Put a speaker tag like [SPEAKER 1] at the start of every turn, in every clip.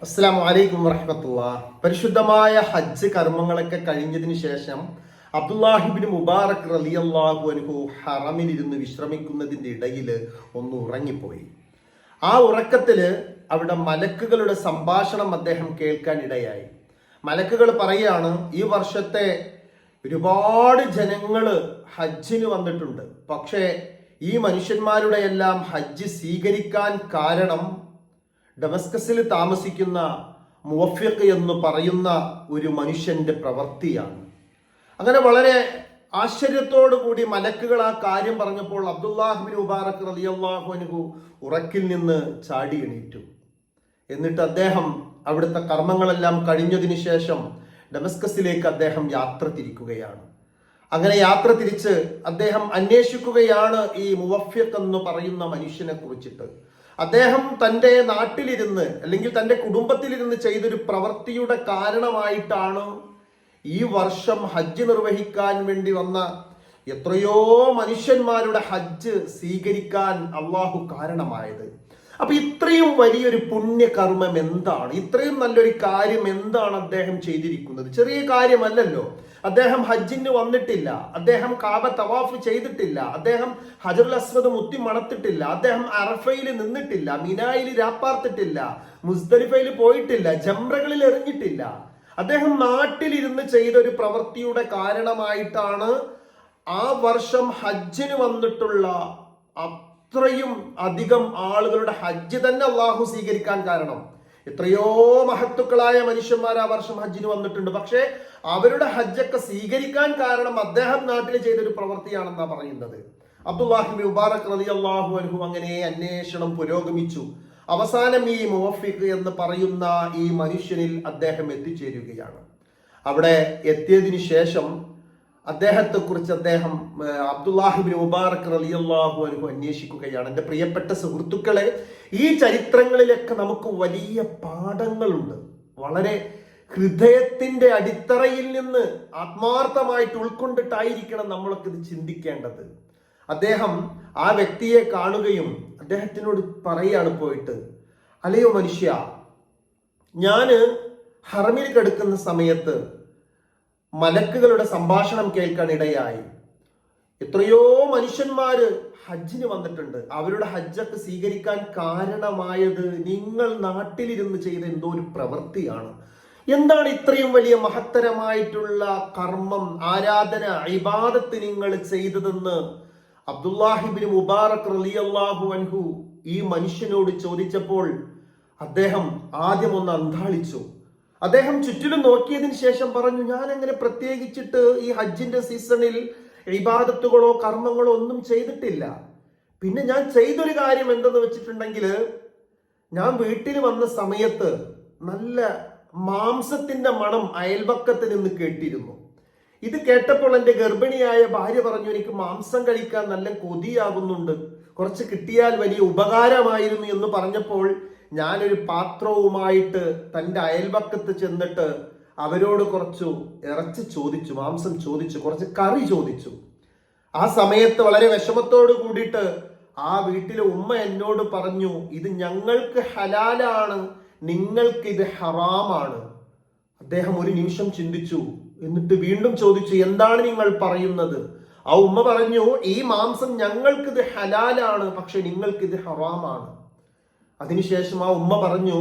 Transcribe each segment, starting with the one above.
[SPEAKER 1] അസ്സലാമു അലൈക്കും വറഹ്മത്തുള്ളാഹി. പരിശുദ്ധമായ ഹജ്ജ് കർമ്മങ്ങളൊക്കെ കഴിഞ്ഞതിന് ശേഷം അബ്ദുല്ലാഹിബ്നു മുബാറക് റളിയല്ലാഹു അൻഹു ഹറമിലിരുന്ന് വിശ്രമിക്കുന്നതിന്റെ ഇടയിൽ ഒന്ന് ഉറങ്ങിപ്പോയി. ആ ഉറക്കത്തില് അവിടെ മലക്കുകളുടെ സംഭാഷണം അദ്ദേഹം കേൾക്കാൻ ഇടയായി. മലക്കുകൾ പറയാണ്, ഈ വർഷത്തെ ഒരുപാട് ജനങ്ങള് ഹജ്ജിന് വന്നിട്ടുണ്ട്. പക്ഷേ ഈ മനുഷ്യന്മാരുടെ എല്ലാം ഹജ്ജ് സ്വീകരിക്കാൻ കാരണം ഡമസ്കസിൽ താമസിക്കുന്ന മുവഫിഖ് എന്ന് പറയുന്ന ഒരു മനുഷ്യന്റെ പ്രവൃത്തിയാണ്. അങ്ങനെ വളരെ ആശ്ചര്യത്തോടു കൂടി മലക്കുകൾ ആ കാര്യം പറഞ്ഞപ്പോൾ അബ്ദുല്ലാഹിബ്നു മുബാറക് റളിയല്ലാഹു അൻഹു ഉറക്കിൽ നിന്ന് ചാടി എണീറ്റു. എന്നിട്ട് അദ്ദേഹം അവിടുത്തെ കർമ്മങ്ങളെല്ലാം കഴിഞ്ഞതിന് ശേഷം ഡമസ്കസിലേക്ക് അദ്ദേഹം യാത്ര തിരിക്കുകയാണ്. അങ്ങനെ യാത്ര തിരിച്ച് അദ്ദേഹം അന്വേഷിക്കുകയാണ് ഈ മുവഫിഖ് എന്ന് പറയുന്ന മനുഷ്യനെ കുറിച്ചിട്ട്. അദ്ദേഹം തൻ്റെ നാട്ടിലിരുന്ന് അല്ലെങ്കിൽ തൻ്റെ കുടുംബത്തിലിരുന്ന് ചെയ്തൊരു പ്രവൃത്തിയുടെ കാരണമായിട്ടാണ് ഈ വർഷം ഹജ്ജ് നിർവഹിക്കാൻ വേണ്ടി വന്ന എത്രയോ മനുഷ്യന്മാരുടെ ഹജ്ജ് സ്വീകരിക്കാൻ അള്ളാഹു കാരണമായത്. അപ്പൊ ഇത്രയും വലിയൊരു പുണ്യകർമ്മം എന്താണ്? ഇത്രയും നല്ലൊരു കാര്യം എന്താണ് അദ്ദേഹം ചെയ്തിരിക്കുന്നത്? ചെറിയ കാര്യമല്ലല്ലോ. അദ്ദേഹം ഹജ്ജിന് വന്നിട്ടില്ല, അദ്ദേഹം കാബ തവാഫ് ചെയ്തിട്ടില്ല, അദ്ദേഹം ഹജറുൽ അസ്വദ് മുത്തി മണത്തിട്ടില്ല, അദ്ദേഹം അറഫയിൽ നിന്നിട്ടില്ല, മിനായിൽ രാപ്പാർത്തിട്ടില്ല, മുസ്ദലിഫയിൽ പോയിട്ടില്ല, ജംറകളിൽ എറിഞ്ഞിട്ടില്ല. അദ്ദേഹം നാട്ടിലിരുന്ന് ചെയ്ത ഒരു പ്രവൃത്തിയുടെ കാരണമായിട്ടാണ് ആ വർഷം ഹജ്ജിന് വന്നിട്ടുള്ള അത്രയും അധികം ആളുകളുടെ ഹജ്ജ് തന്നെ അള്ളാഹു സ്വീകരിക്കാൻ കാരണം. എത്രയോ മഹത്തുക്കളായ മനുഷ്യന്മാർ ആ വർഷം ഹജ്ജിന് വന്നിട്ടുണ്ട്. പക്ഷേ അവരുടെ ഹജ്ജൊക്കെ സ്വീകരിക്കാൻ കാരണം അദ്ദേഹം നാട്ടിൽ ചെയ്തൊരു പ്രവൃത്തിയാണെന്നാണ് പറയുന്നത്. അബ്ദുല്ലാഹിബ്നു മുബാറക് റളിയല്ലാഹു അൻഹു അങ്ങനെ അന്വേഷണം പുരോഗമിച്ചു. അവസാനം ഈ മുവഫിഖ് എന്ന് പറയുന്ന ഈ മനുഷ്യനിൽ അദ്ദേഹം എത്തിച്ചേരുകയാണ്. അവിടെ എത്തിയതിനു ശേഷം അദ്ദേഹത്തെ കുറിച്ച് അദ്ദേഹം അബ്ദുല്ലാഹിബ്നു മുബാറക് റളിയല്ലാഹു അൻഹു അന്വേഷിക്കുകയാണ്. എൻ്റെ പ്രിയപ്പെട്ട സുഹൃത്തുക്കളെ, ഈ ചരിത്രങ്ങളിലൊക്കെ നമുക്ക് വലിയ പാഠങ്ങളുണ്ട്. വളരെ ഹൃദയത്തിന്റെ അടിത്തറയിൽ നിന്ന് ആത്മാർത്ഥമായിട്ട് ഉൾക്കൊണ്ടിട്ടായിരിക്കണം നമ്മളൊക്കെ ഇത് ചിന്തിക്കേണ്ടത്. അദ്ദേഹം ആ വ്യക്തിയെ കാണുകയും അദ്ദേഹത്തിനോട് പറയാണ് പോയിട്ട്, അല്ലയോ മനുഷ്യ, ഞാന് ഹറമിൽ കിടക്കുന്ന സമയത്ത് മലക്കുകളുടെ സംഭാഷണം കേൾക്കാൻ ഇടയായി. എത്രയോ മനുഷ്യന്മാര് ഹജ്ജിന് വന്നിട്ടുണ്ട്. അവരുടെ ഹജ്ജൊക്കെ സ്വീകരിക്കാൻ കാരണമായത് നിങ്ങൾ നാട്ടിലിരുന്ന് ചെയ്ത എന്തോ ഒരു പ്രവൃത്തിയാണ്. എന്താണ് ഇത്രയും വലിയ മഹത്തരമായിട്ടുള്ള കർമ്മം, ആരാധന, ഇബാദത്ത് നിങ്ങൾ ചെയ്തതെന്ന് അബ്ദുല്ലാഹിബ്നു മുബാറക് റളിയല്ലാഹു അൻഹു ഈ മനുഷ്യനോട് ചോദിച്ചപ്പോൾ അദ്ദേഹം ആദ്യം ഒന്ന് അന്ധാളിച്ചു. അദ്ദേഹം ചുറ്റിലും നോക്കിയതിന് ശേഷം പറഞ്ഞു, ഞാൻ അങ്ങനെ പ്രത്യേകിച്ചിട്ട് ഈ ഹജ്ജിന്റെ സീസണിൽ ഇബാദത്തുകളോ കർമ്മങ്ങളോ ഒന്നും ചെയ്തിട്ടില്ല. പിന്നെ ഞാൻ ചെയ്തൊരു കാര്യം എന്തെന്ന് വെച്ചിട്ടുണ്ടെങ്കിൽ, ഞാൻ വീട്ടിൽ വന്ന സമയത്ത് നല്ല മാംസത്തിന്റെ മണം അയൽപക്കത്ത് നിന്ന് കേട്ടിരുന്നു. ഇത് കേട്ടപ്പോൾ എൻ്റെ ഗർഭിണിയായ ഭാര്യ പറഞ്ഞു, എനിക്ക് മാംസം കഴിക്കാൻ നല്ല കൊതിയാകുന്നുണ്ട്, കുറച്ച് കിട്ടിയാൽ വലിയ ഉപകാരമായിരുന്നു എന്ന് പറഞ്ഞപ്പോൾ ഞാനൊരു പാത്രവുമായിട്ട് തൻ്റെ അയൽപക്കത്ത് ചെന്നിട്ട് അവരോട് കുറച്ചു ഇറച്ചി ചോദിച്ചു, മാംസം ചോദിച്ചു, കുറച്ച് കറി ചോദിച്ചു. ആ സമയത്ത് വളരെ വിഷമത്തോട് കൂടിയിട്ട് ആ വീട്ടിലെ ഉമ്മ എന്നോട് പറഞ്ഞു, ഇത് ഞങ്ങൾക്ക് ഹലാലാണ്, നിങ്ങൾക്ക് ഇത് ഹറാമാണ്. അദ്ദേഹം ഒരു നിമിഷം ചിന്തിച്ചു, എന്നിട്ട് വീണ്ടും ചോദിച്ചു, എന്താണ് നിങ്ങൾ പറയുന്നത്? ആ ഉമ്മ പറഞ്ഞു, ഈ മാംസം ഞങ്ങൾക്കിത് ഹലാലാണ്, പക്ഷെ നിങ്ങൾക്കിത് ഹറാമാണ്. അതിനുശേഷം ആ ഉമ്മ പറഞ്ഞു,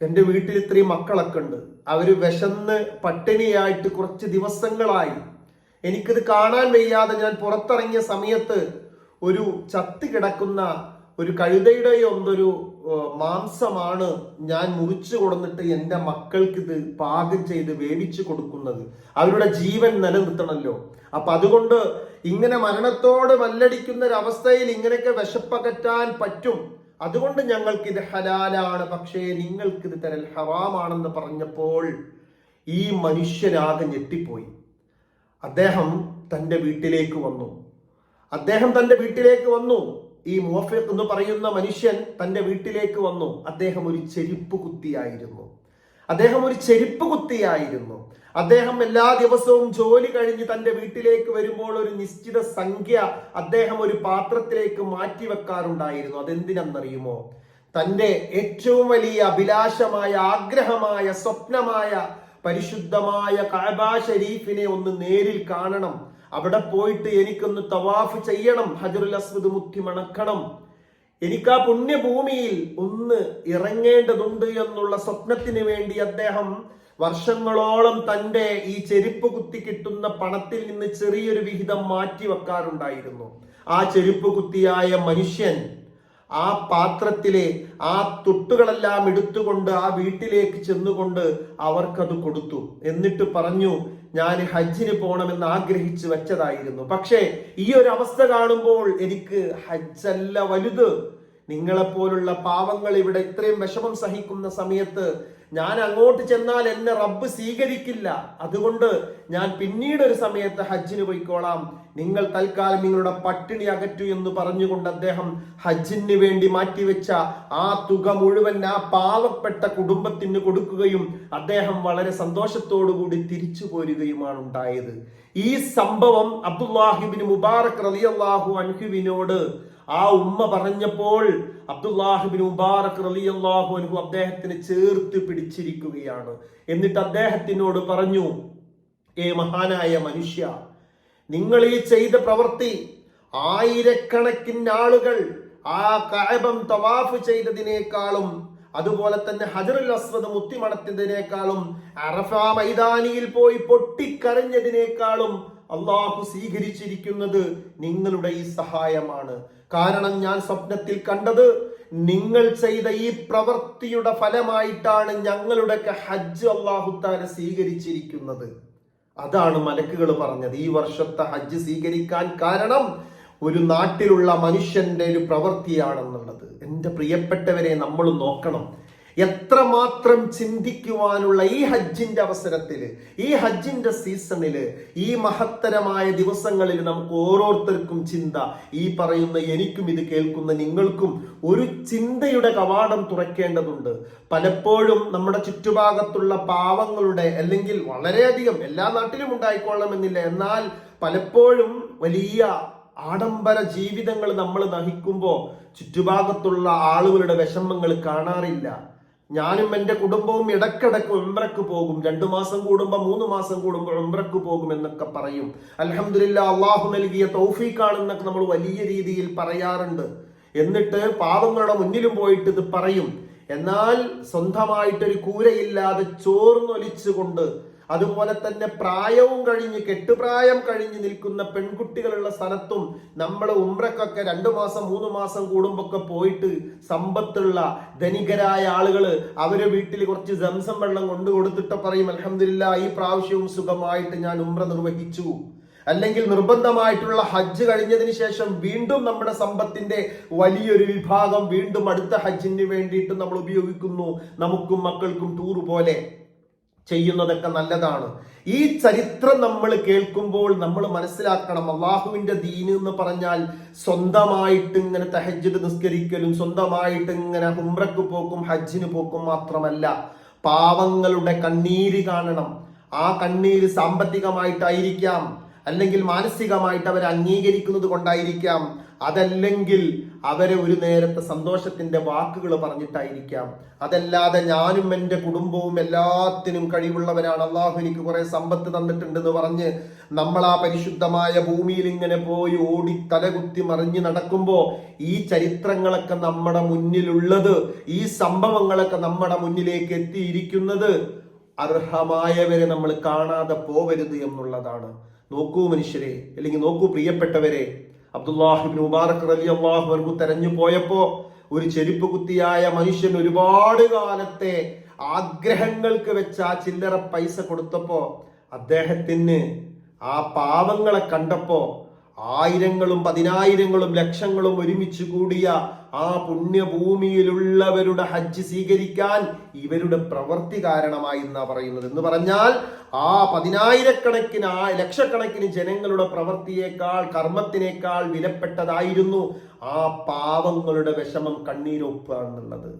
[SPEAKER 1] എൻ്റെ വീട്ടിൽ ഇത്രയും മക്കളൊക്കെ ഉണ്ട്, അവര് വിശന്ന് പട്ടിണിയായിട്ട് കുറച്ച് ദിവസങ്ങളായി. എനിക്കിത് കാണാൻ വയ്യാതെ ഞാൻ പുറത്തിറങ്ങിയ സമയത്ത് ഒരു ചത്ത് കിടക്കുന്ന ഒരു കഴുതയുടെയോ എന്തൊരു മാംസമാണ് ഞാൻ മുറിച്ചു കൊടുത്തിട്ട് എൻ്റെ മക്കൾക്ക് ഇത് പാകം ചെയ്ത് വേവിച്ചു കൊടുക്കുന്നത്. അവരുടെ ജീവൻ നിലനിർത്തണമല്ലോ. അപ്പൊ അതുകൊണ്ട് ഇങ്ങനെ മരണത്തോട് മല്ലടിക്കുന്ന ഒരു അവസ്ഥയിൽ ഇങ്ങനെയൊക്കെ വിശപ്പകറ്റാൻ പറ്റും. അതുകൊണ്ട് ഞങ്ങൾക്ക് ഇത് ഹലാലാണ്, പക്ഷേ നിങ്ങൾക്കിത് തരൽ ഹറാമാണെന്ന് പറഞ്ഞപ്പോൾ ഈ മനുഷ്യനാകെ ഞെട്ടിപ്പോയി. അദ്ദേഹം തൻ്റെ വീട്ടിലേക്ക് വന്നു. ഈ മുവഫിഖ് എന്ന് പറയുന്ന മനുഷ്യൻ തൻ്റെ വീട്ടിലേക്ക് വന്നു. അദ്ദേഹം ഒരു ചെരുപ്പ് കുത്തിയായിരുന്നു. അദ്ദേഹം എല്ലാ ദിവസവും ജോലി കഴിഞ്ഞ് തൻ്റെ വീട്ടിലേക്ക് വരുമ്പോൾ ഒരു നിശ്ചിത സംഖ്യ അദ്ദേഹം ഒരു പാത്രത്തിലേക്ക് മാറ്റി വെക്കാറുണ്ടായിരുന്നു. അതെന്തിനെന്നറിയുമോ? തൻ്റെ ഏറ്റവും വലിയ അഭിലാഷമായ, ആഗ്രഹമായ, സ്വപ്നമായ പരിശുദ്ധമായ കഅബ ഷരീഫിനെ ഒന്ന് നേരിൽ കാണണം. അവിടെ പോയിട്ട് എനിക്കൊന്ന് തവാഫ് ചെയ്യണം, ഹജറുൽ അസ്വദ് മുത്തി മണക്കണം, എനിക്ക് ആ പുണ്യഭൂമിയിൽ ഒന്ന് ഇറങ്ങേണ്ടതുണ്ട് എന്നുള്ള സ്വപ്നത്തിന് വേണ്ടി അദ്ദേഹം വർഷങ്ങളോളം തൻ്റെ ഈ ചെരുപ്പ് കുത്തി കിട്ടുന്ന പണത്തിൽ നിന്ന് ചെറിയൊരു വിഹിതം മാറ്റി വെക്കാറുണ്ടായിരുന്നു. ആ ചെരുപ്പ് കുത്തിയായ മനുഷ്യൻ ആ പാത്രത്തിലെ ആ തൊട്ടുകളെല്ലാം എടുത്തുകൊണ്ട് ആ വീട്ടിലേക്ക് ചെന്നുകൊണ്ട് അവർക്കത് കൊടുത്തു. എന്നിട്ട് പറഞ്ഞു, ഞാൻ ഹജ്ജിന് പോകണമെന്ന് ആഗ്രഹിച്ചു വെച്ചതായിരുന്നു, പക്ഷേ ഈ ഒരു അവസ്ഥ കാണുമ്പോൾ എനിക്ക് ഹജ്ജല്ല വലുത്. നിങ്ങളെപ്പോലുള്ള പാവങ്ങൾ ഇവിടെ ഇത്രയും വിഷമം സഹിക്കുന്ന സമയത്ത് ഞാൻ അങ്ങോട്ട് ചെന്നാൽ എന്നെ റബ്ബ് സ്വീകരിക്കില്ല, അതുകൊണ്ട് ഞാൻ പിന്നീട് ഒരു സമയത്ത് ഹജ്ജിന് പോയിക്കോളാം, നിങ്ങൾ തൽക്കാലം നിങ്ങളുടെ പട്ടിണി അകറ്റു എന്ന് പറഞ്ഞുകൊണ്ട് അദ്ദേഹം ഹജ്ജിന് വേണ്ടി മാറ്റിവെച്ച ആ തുക മുഴുവൻ ആ പാവപ്പെട്ട കുടുംബത്തിന് കൊടുക്കുകയും അദ്ദേഹം വളരെ സന്തോഷത്തോടുകൂടി തിരിച്ചു പോരുകയുമാണ് ഉണ്ടായത്. ഈ സംഭവം അബ്ദുല്ലാഹിബ്നു മുബാറക് റളിയല്ലാഹു അൻഹുവിനോട് ആ ഉമ്മ പറഞ്ഞപ്പോൾ അബ്ദുല്ലാഹിബ്നു മുബാറക് റളിയല്ലാഹു അൻഹു അദ്ദേഹത്തിന് ചേർത്ത് പിടിച്ചിരിക്കുകയാണ്. എന്നിട്ട് അദ്ദേഹത്തിനോട് പറഞ്ഞു, ഏ മഹാനായ മനുഷ്യ, നിങ്ങൾ ഈ ചെയ്ത പ്രവൃത്തി ആയിരക്കണക്കിന് ആളുകൾ ആ കഅബം തവാഫ് ചെയ്തതിനേക്കാളും അതുപോലെ തന്നെ ഹജറുൽ അസ്വദ് മുത്തിമണത്തിനേക്കാളും അറഫ മൈതാനിയിൽ പോയി പൊട്ടിക്കരഞ്ഞതിനേക്കാളും അള്ളാഹു സ്വീകരിച്ചിരിക്കുന്നത് നിങ്ങളുടെ ഈ സഹായമാണ്. കാരണം ഞാൻ സ്വപ്നത്തിൽ കണ്ടത് നിങ്ങൾ ചെയ്ത ഈ പ്രവൃത്തിയുടെ ഫലമായിട്ടാണ് ഞങ്ങളുടെയൊക്കെ ഹജ്ജ് അള്ളാഹു തആല സ്വീകരിച്ചിരിക്കുന്നത്. അതാണ് മലക്കുകൾ പറഞ്ഞത്. ഈ വർഷത്തെ ഹജ്ജ് സ്വീകരിക്കാൻ കാരണം ഒരു നാട്ടിലുള്ള മനുഷ്യന്റെ ഒരു പ്രവൃത്തിയാണെന്നുള്ളത്. എൻ്റെ പ്രിയപ്പെട്ടവരെ, നമ്മൾ നോക്കണം, എത്രമാത്രം ചിന്തിക്കുവാനുള്ള ഈ ഹജ്ജിന്റെ അവസരത്തില്, ഈ ഹജ്ജിന്റെ സീസണില്, ഈ മഹത്തരമായ ദിവസങ്ങളിൽ നമുക്ക് ഓരോരുത്തർക്കും ചിന്ത, ഈ പറയുന്ന എനിക്കും ഇത് കേൾക്കുന്ന നിങ്ങൾക്കും ഒരു ചിന്തയുടെ കവാടം തുറക്കേണ്ടതുണ്ട്. പലപ്പോഴും നമ്മുടെ ചുറ്റുഭാഗത്തുള്ള പാവങ്ങളുടെ, അല്ലെങ്കിൽ വളരെയധികം എല്ലാ നാട്ടിലും ഉണ്ടായിക്കൊള്ളണമെന്നില്ല, എന്നാൽ പലപ്പോഴും വലിയ ആഡംബര ജീവിതങ്ങൾ നമ്മൾ നയിക്കുമ്പോൾ ചുറ്റുഭാഗത്തുള്ള ആളുകളുടെ വിഷമങ്ങൾ കാണാറില്ല. ഞാനും എൻ്റെ കുടുംബവും ഇടക്കിടക്ക് ഉംറക്ക് പോകും, 2 മാസം കൂടുമ്പോൾ 3 മാസം കൂടുമ്പോൾ ഉംറക്ക് പോകും എന്നൊക്കെ പറയും. അൽഹംദുലില്ലാ, അള്ളാഹു നൽകിയ തൗഫീഖാണെന്നൊക്കെ നമ്മൾ വലിയ രീതിയിൽ പറയാറുണ്ട്. എന്നിട്ട് പാവങ്ങളുടെ മുന്നിലും പോയിട്ട് ഇത് പറയും. എന്നാൽ സ്വന്തമായിട്ടൊരു കൂരയില്ലാതെ ചോർന്നൊലിച്ചുകൊണ്ട്, അതുപോലെ തന്നെ പ്രായവും കഴിഞ്ഞ് കെട്ടുപ്രായം കഴിഞ്ഞ് നിൽക്കുന്ന പെൺകുട്ടികളുള്ള സ്ഥലത്തും നമ്മൾ ഉംറക്കൊക്കെ 2 മാസം 3 മാസം കൂടുമ്പൊക്കെ പോയിട്ട് സമ്പത്തുള്ള ധനികരായ ആളുകള് അവരെ വീട്ടിൽ കുറച്ച് സംസം വെള്ളം കൊണ്ടു കൊടുത്തിട്ട് പറയും, അൽഹംദുലില്ലാ, ഈ പ്രാവശ്യവും സുഖമായിട്ട് ഞാൻ ഉംറ നിർവഹിച്ചു. അല്ലെങ്കിൽ നിർബന്ധമായിട്ടുള്ള ഹജ്ജ് കഴിഞ്ഞതിന് ശേഷം വീണ്ടും നമ്മുടെ സമ്പത്തിന്റെ വലിയൊരു വിഭാഗം വീണ്ടും അടുത്ത ഹജ്ജിന് വേണ്ടിയിട്ട് നമ്മൾ ഉപയോഗിക്കുന്നു. നമുക്കും മക്കൾക്കും ടൂർ പോലെ ചെയ്യുന്നതൊക്കെ നല്ലതാണ്. ഈ ചരിത്രം നമ്മൾ കേൾക്കുമ്പോൾ നമ്മൾ മനസ്സിലാക്കണം, അള്ളാഹുവിന്റെ ദീന് എന്ന് പറഞ്ഞാൽ സ്വന്തമായിട്ട് ഇങ്ങനെ തഹജ്ജുദ് നിസ്കരിക്കലും സ്വന്തമായിട്ട് ഇങ്ങനെ ഉംറക്ക് പോക്കും ഹജ്ജിന് പോക്കും മാത്രമല്ല, പാവങ്ങളുടെ കണ്ണീര് കാണണം. ആ കണ്ണീര് സാമ്പത്തികമായിട്ടായിരിക്കാം, അല്ലെങ്കിൽ മാനസികമായിട്ട് അവരെ അംഗീകരിക്കുന്നത് കൊണ്ടായിരിക്കാം, അതല്ലെങ്കിൽ അവരെ ഒരു നേരത്തെ സന്തോഷത്തിന്റെ വാക്കുകൾ പറഞ്ഞിട്ടായിരിക്കാം. അതല്ലാതെ ഞാനും എൻ്റെ കുടുംബവും എല്ലാത്തിനും കഴിവുള്ളവരാണ്, അള്ളാഹു എനിക്ക് കുറെ സമ്പത്ത് തന്നിട്ടുണ്ടെന്ന് പറഞ്ഞ് നമ്മൾ ആ പരിശുദ്ധമായ ഭൂമിയിൽ ഇങ്ങനെ പോയി ഓടി തലകുത്തി മറിഞ്ഞ് നടക്കുമ്പോൾ ഈ ചരിത്രങ്ങളൊക്കെ നമ്മുടെ മുന്നിലുള്ളത്, ഈ സംഭവങ്ങളൊക്കെ നമ്മുടെ മുന്നിലേക്ക് എത്തിയിരിക്കുന്നത് അർഹമായവരെ നമ്മൾ കാണാതെ പോവരുത് എന്നുള്ളതാണ്. നോക്കൂ മനുഷ്യരെ, അല്ലെങ്കിൽ നോക്കൂ പ്രിയപ്പെട്ടവരെ, അബ്ദുല്ലാഹിബ്നു മുബാറക് റളിയല്ലാഹു അൻഹു തെരഞ്ഞു പോയപ്പോ ഒരു ചെരുപ്പ് കുത്തിയായ മനുഷ്യൻ ഒരുപാട് കാലത്തെ ആഗ്രഹങ്ങൾക്ക് വെച്ച് ആ ചില്ലറ പൈസ കൊടുത്തപ്പോ അദ്ദേഹത്തിന് ആ പാവങ്ങളെ കണ്ടപ്പോ ആയിരങ്ങളും പതിനായിരങ്ങളും ലക്ഷങ്ങളും ഒരുമിച്ച് കൂടിയ ആ പുണ്യഭൂമിയിലുള്ളവരുടെ ഹജ്ജ് സ്വീകരിക്കാൻ ഇവരുടെ പ്രവൃത്തി കാരണമായി എന്നാ പറയുന്നത്. എന്ന് പറഞ്ഞാൽ ആ പതിനായിരക്കണക്കിന് ലക്ഷക്കണക്കിന് ജനങ്ങളുടെ പ്രവൃത്തിയേക്കാൾ കർമ്മത്തിനേക്കാൾ വിലപ്പെട്ടതായിരുന്നു ആ പാവങ്ങളുടെ വിഷമം കണ്ണീരൊപ്പാണെന്നുള്ളത്.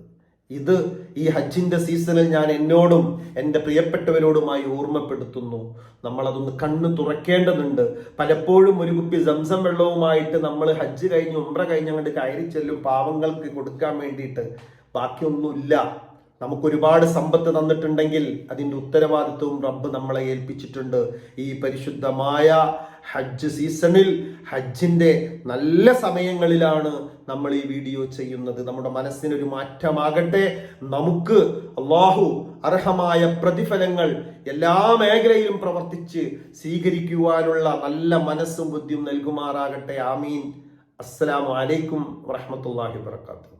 [SPEAKER 1] ഇത് ഈ ഹജ്ജിന്റെ സീസണിൽ ഞാൻ എന്നോടും എൻ്റെ പ്രിയപ്പെട്ടവരോടുമായി ഓർമ്മപ്പെടുത്തുന്നു. നമ്മളതൊന്ന് കണ്ണ് തുറക്കേണ്ടതുണ്ട്. പലപ്പോഴും ഒരു കുപ്പി സംസം വെള്ളവുമായിട്ട് നമ്മൾ ഹജ്ജ് കഴിഞ്ഞ് ഉംറ കഴിഞ്ഞ് അങ്ങോട്ട് കയറി ചെല്ലും പാവങ്ങൾക്ക് കൊടുക്കാൻ വേണ്ടിയിട്ട്. ബാക്കിയൊന്നുമില്ല. നമുക്കൊരുപാട് സമ്പത്ത് തന്നിട്ടുണ്ടെങ്കിൽ അതിൻ്റെ ഉത്തരവാദിത്വവും റബ്ബ് നമ്മളെ ഏൽപ്പിച്ചിട്ടുണ്ട്. ഈ പരിശുദ്ധമായ ഹജ്ജ് സീസണിൽ, ഹജ്ജിൻ്റെ നല്ല സമയങ്ങളിലാണ് നമ്മൾ ഈ വീഡിയോ ചെയ്യുന്നത്. നമ്മുടെ മനസ്സിനൊരു മാറ്റമാകട്ടെ. നമുക്ക് അല്ലാഹു അർഹമായ പ്രതിഫലങ്ങൾ എല്ലാ മേഖലയിലും പ്രവർത്തിച്ച് സ്വീകരിക്കുവാനുള്ള നല്ല മനസ്സും ബുദ്ധിയും നൽകുമാറാകട്ടെ. ആമീൻ. അസ്സലാമു അലൈക്കും വറഹ്മത്തുള്ളാഹി വബറകാതുഹു.